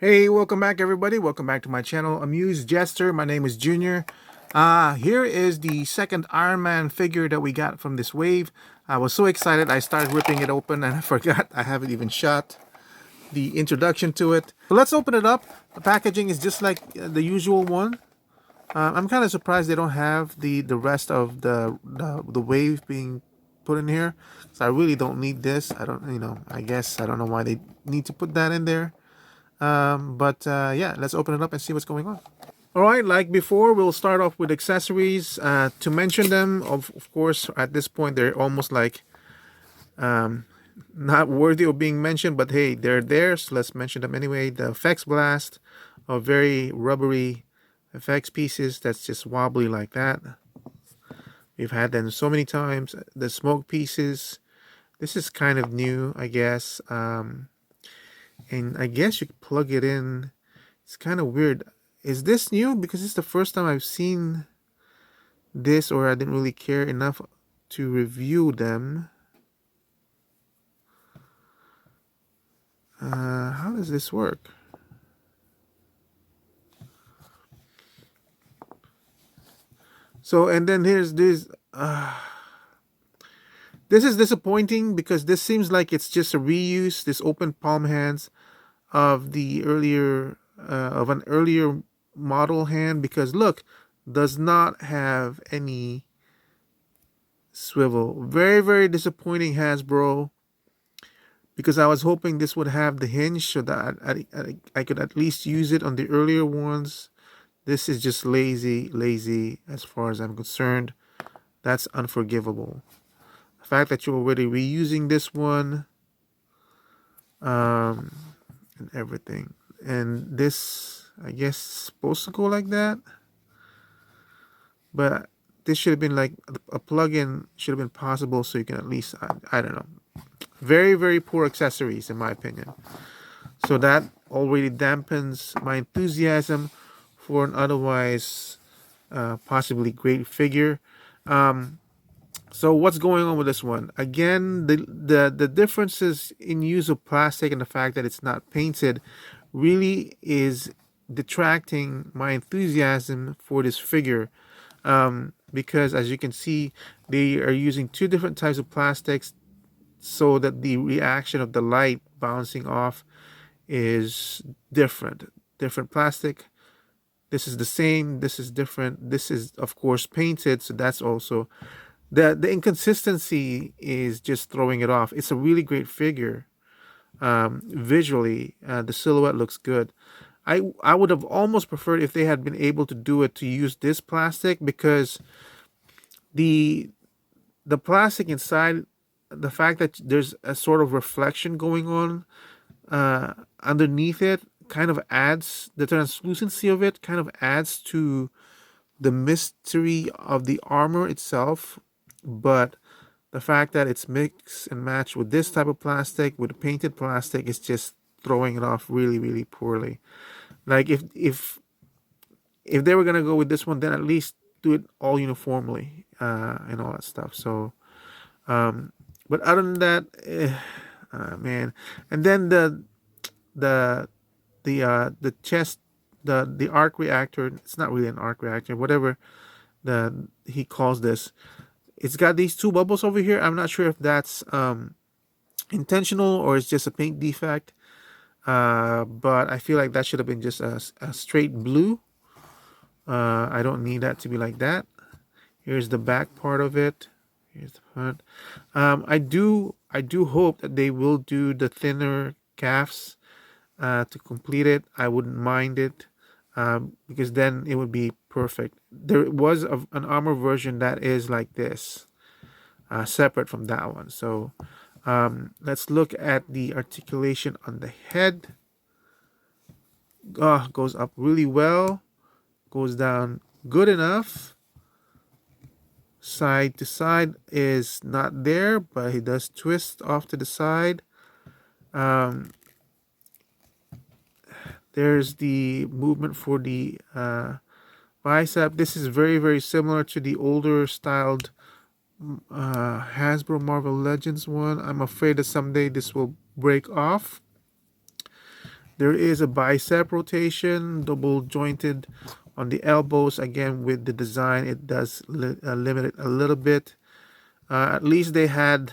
Hey, welcome back everybody. Welcome back to my channel, Amused Jester. My name is Junior. Here is the second Iron Man figure that we got from this wave. I was so excited I started ripping it open and I forgot I haven't even shot the introduction to it. So let's open it up. The packaging is just like the usual one. I'm kind of surprised they don't have the rest of the wave being put in here. So I really don't need this. I don't, I guess I don't know why they need to put that in there. But yeah, let's open it up and see what's going on. All right, like before, we'll start off with accessories. To mention them, of course, at this point, they're almost like not worthy of being mentioned, but hey, they're there, so let's mention them anyway. The effects blast are very rubbery effects pieces that's just wobbly like that. We've had them so many times. The smoke pieces, this is kind of new, I guess. And I guess you could plug it in. It's kind of weird. Is this new? Because it's the first time I've seen this, or I didn't really care enough to review them. How does this work? So, and then here's this. This is disappointing because this seems like it's just a reuse, this open palm hands of the earlier, of an earlier model hand, because look, does not have any swivel. Very, very disappointing, Hasbro, because I was hoping this would have the hinge so that I could at least use it on the earlier ones. This is just lazy as far as I'm concerned. That's unforgivable. The fact that you're already reusing this one, and everything, and this, I guess, supposed to go like that, but this should have been like a plug-in should have been possible, so you can at least, I don't know. Very, very poor accessories in my opinion. So that already dampens my enthusiasm for an otherwise possibly great figure. So what's going on with this one? Again, the differences in use of plastic and the fact that it's not painted really is detracting my enthusiasm for this figure. Because as you can see, they are using two different types of plastics so that the reaction of the light bouncing off is different. Different plastic. This is the same. This is different. This is, of course, painted, so that's also the inconsistency is just throwing it off. It's a really great figure. Visually, the silhouette looks good. I would have almost preferred if they had been able to do it to use this plastic, because the the plastic inside, the fact that there's a sort of reflection going on underneath it, kind of adds the translucency of it, kind of adds to the mystery of the armor itself. But the fact that it's mixed and matched with this type of plastic, with painted plastic, is just throwing it off really, really poorly. Like if they were gonna go with this one, then at least do it all uniformly and all that stuff. So, but other than that, man. And then the the chest, the arc reactor. It's not really an arc reactor, whatever he calls this. It's got these two bubbles over here. I'm not sure if that's intentional or it's just a paint defect. But I feel like that should have been just a straight blue. I don't need that to be like that. Here's the back part of it. Here's the front. I do hope that they will do the thinner calves to complete it. I wouldn't mind it, because then it would be perfect. There was an armor version that is like this, separate from that one. So let's look at the articulation on the head. Goes up really well, goes down good enough. Side to side is not there, but he does twist off to the side. There's the movement for the bicep. This is very, very similar to the older styled Hasbro Marvel Legends one. I'm afraid that someday this will break off. There is a bicep rotation, double jointed on the elbows. Again, with the design, it does limit it a little bit. At least they had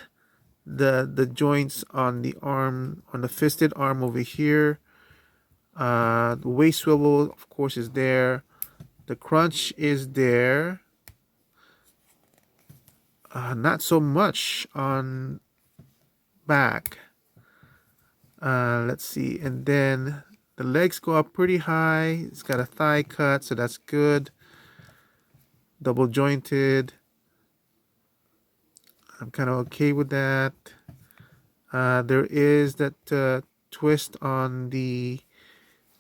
the joints on the arm, on the fisted arm over here. The waist swivel, of course, is there. The crunch is there. Not so much on back. Let's see. And then the legs go up pretty high. It's got a thigh cut, so that's good. Double jointed. I'm kind of okay with that. There is that twist on the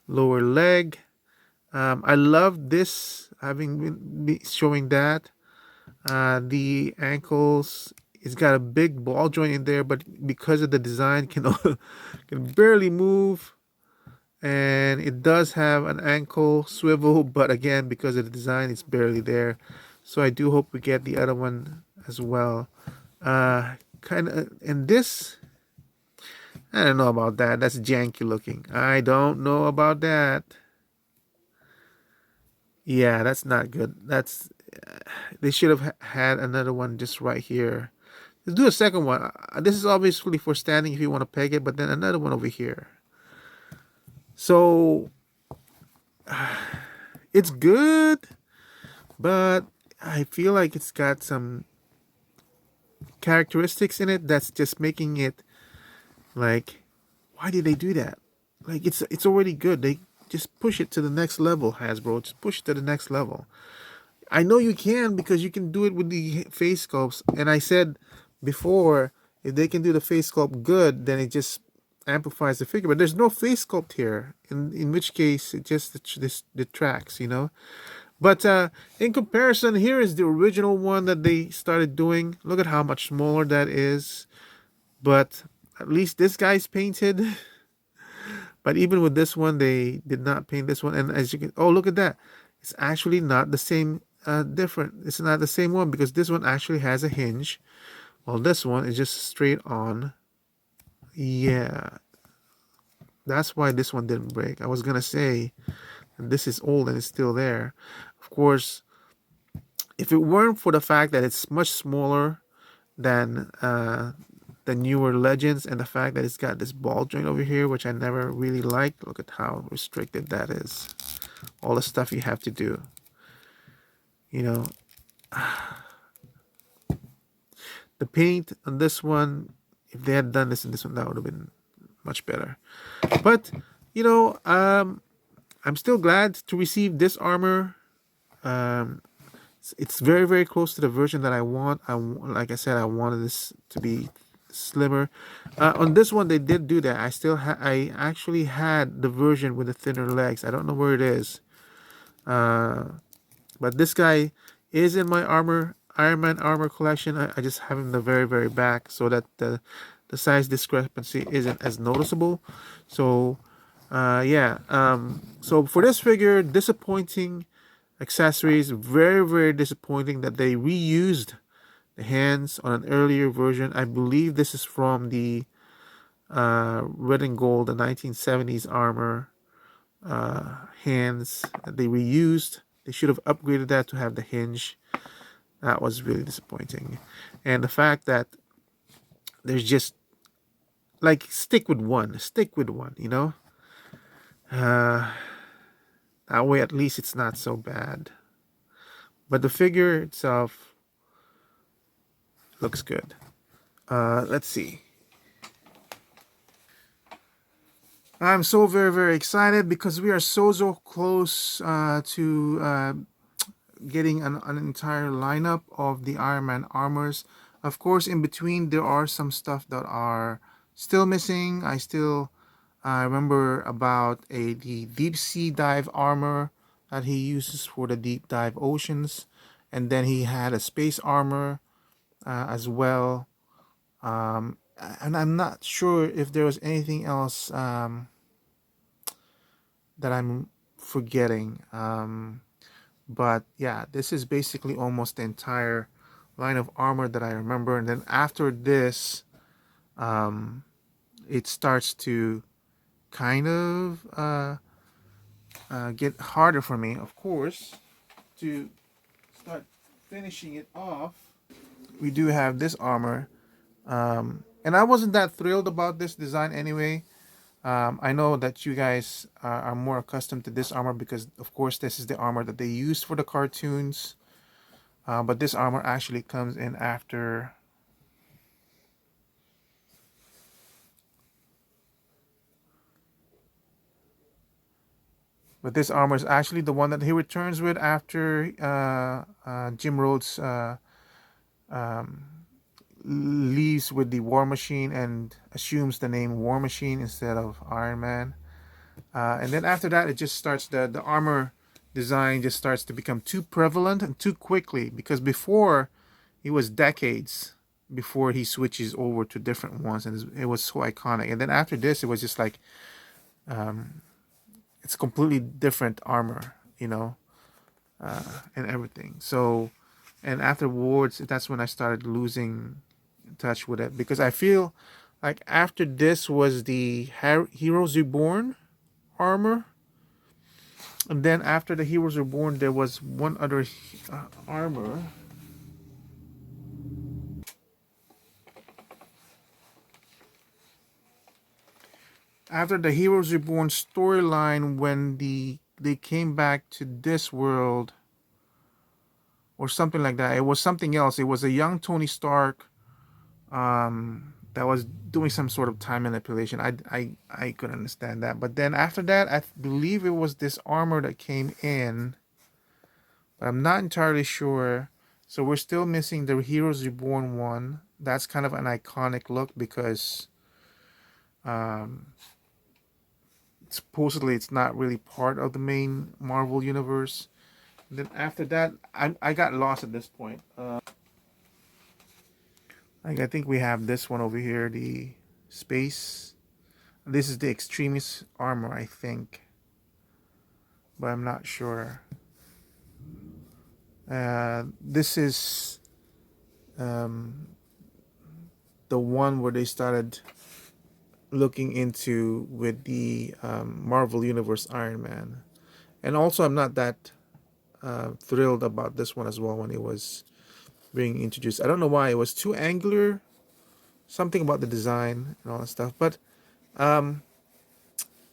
lower leg. I love this, having been showing that. The ankles, it's got a big ball joint in there, but because of the design, can barely move. And it does have an ankle swivel, but again, because of the design, it's barely there. So I do hope we get the other one as well. Kind of, and this, I don't know about that. That's janky looking. I don't know about that. Yeah, that's not good. That's they should have had another one just right here. Let's do a second one. This is obviously for standing if you want to peg it, but then another one over here. So it's good, but I feel like it's got some characteristics in it that's just making it like, why did they do that? Like it's already good. They just push it to the next level, Hasbro. Just push it to the next level. I know you can because you can do it with the face sculpts. And I said before, if they can do the face sculpt good, then it just amplifies the figure. But there's no face sculpt here, in which case it just this detracts, you know. But in comparison, here is the original one that they started doing. Look at how much smaller that is. But at least this guy's painted. But even with this one, they did not paint this one. And as you can, oh, look at that. It's actually not the same, different. It's not the same one because this one actually has a hinge. While this one is just straight on. Yeah. That's why this one didn't break. I was going to say this is old and it's still there. Of course, if it weren't for the fact that it's much smaller than the newer Legends and the fact that it's got this ball joint over here, which I never really liked. Look at how restricted that is. All the stuff you have to do. You know, the paint on this one, if they had done this in this one, that would have been much better. But, you know, I'm still glad to receive this armor. It's very, very close to the version that I want. Like I said, I wanted this to be slimmer. On this one, they did do that. I actually had the version with the thinner legs. I don't know where it is. But this guy is in my Ironman armor collection. I just have him in the very, very back so that the size discrepancy isn't as noticeable. So, yeah. So for this figure, disappointing accessories. Very, very disappointing that they reused the hands on an earlier version. I believe this is from the red and gold, the 1970s armor hands that they reused. They should have upgraded that to have the hinge. That was really disappointing. And the fact that there's just like stick with one, you know. That way at least it's not so bad. But the figure itself looks good. Let's see. I'm so very, very excited because we are so close to getting an entire lineup of the Iron Man armors. Of course, in between there are some stuff that are still missing. I remember about the deep sea dive armor that he uses for the deep dive oceans, and then he had a space armor as well. And I'm not sure if there was anything else that I'm forgetting. But yeah, this is basically almost the entire line of armor that I remember. And then after this, it starts to kind of get harder for me, of course, to start finishing it off. We do have this armor, and I wasn't that thrilled about this design anyway. I know that you guys are more accustomed to this armor because, of course, this is the armor that they used for the cartoons. But this armor actually comes in after. But this armor is actually the one that he returns with after Jim Rhodes um, leaves with the War Machine and assumes the name War Machine instead of Iron Man. And then after that, it just starts the armor design just starts to become too prevalent and too quickly, because before it was decades before he switches over to different ones, and it was so iconic. And then after this, it was just like it's completely different armor, and everything. So, and afterwards, that's when I started losing touch with it, because I feel like after this was the Heroes Reborn armor, and then after the Heroes Reborn, there was one other armor. After the Heroes Reborn storyline, when they came back to this world or something like that, it was something else. It was a young Tony Stark that was doing some sort of time manipulation. I couldn't understand that. But then after that, I believe it was this armor that came in, but I'm not entirely sure. So we're still missing the Heroes Reborn one. That's kind of an iconic look because um, supposedly it's not really part of the main Marvel universe. And then after that, I got lost at this point. Like I think we have this one over here, the space. This is the extremist armor, I think, but I'm not sure. This is um, the one where they started looking into with the Marvel Universe Iron Man. And also, I'm not that thrilled about this one as well when it was being introduced. I don't know why. It was too angular, something about the design and all that stuff. But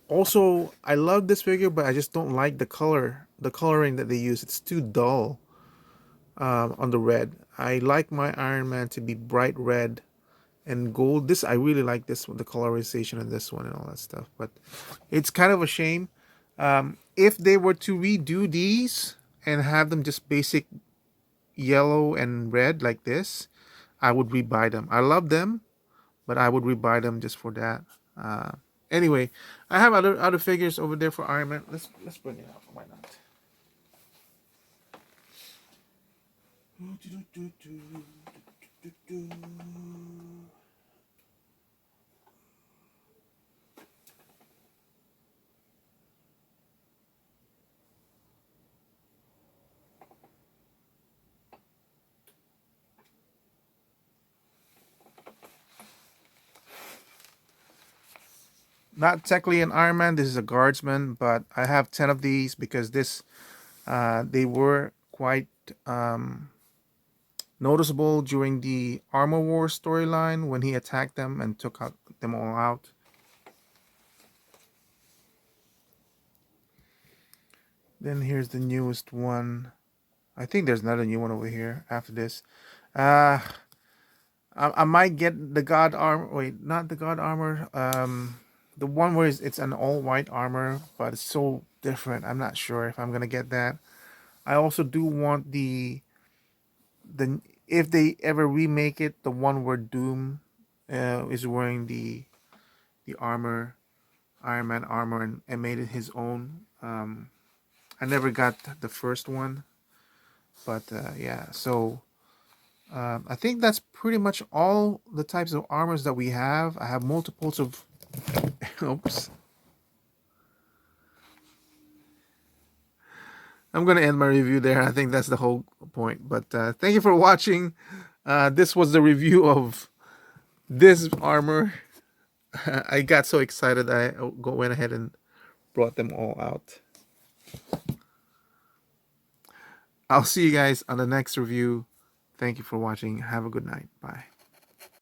also, I love this figure, but I just don't like the coloring that they use. It's too dull on the red. I like my Iron Man to be bright red and gold. This I really like this one, the colorization of this one and all that stuff. But it's kind of a shame. If they were to redo these and have them just basic yellow and red like this, I would rebuy them. I love them, but I would rebuy them just for that. Uh, anyway, I have other figures over there for Iron Man. Let's bring it out. Why not? Not technically an Iron Man. This is a Guardsman, but I have 10 of these because they were quite noticeable during the Armor War storyline when he attacked them and took them all out. Then here's the newest one. I think there's another new one over here after this. Uh, I might get the God armor. Wait, not the God armor. The one where it's an all white armor, but it's so different. I'm not sure if I'm gonna get that. I also do want the if they ever remake it, the one where Doom is wearing the armor, Iron Man armor, and made it his own. I never got the first one, but yeah. So I think that's pretty much all the types of armors that we have. I have multiples of. Oops. I'm gonna end my review there. I think that's the whole point. But thank you for watching. This was the review of this armor. I got so excited that went ahead and brought them all out. I'll see you guys on the next review. Thank you for watching. Have a good night. Bye.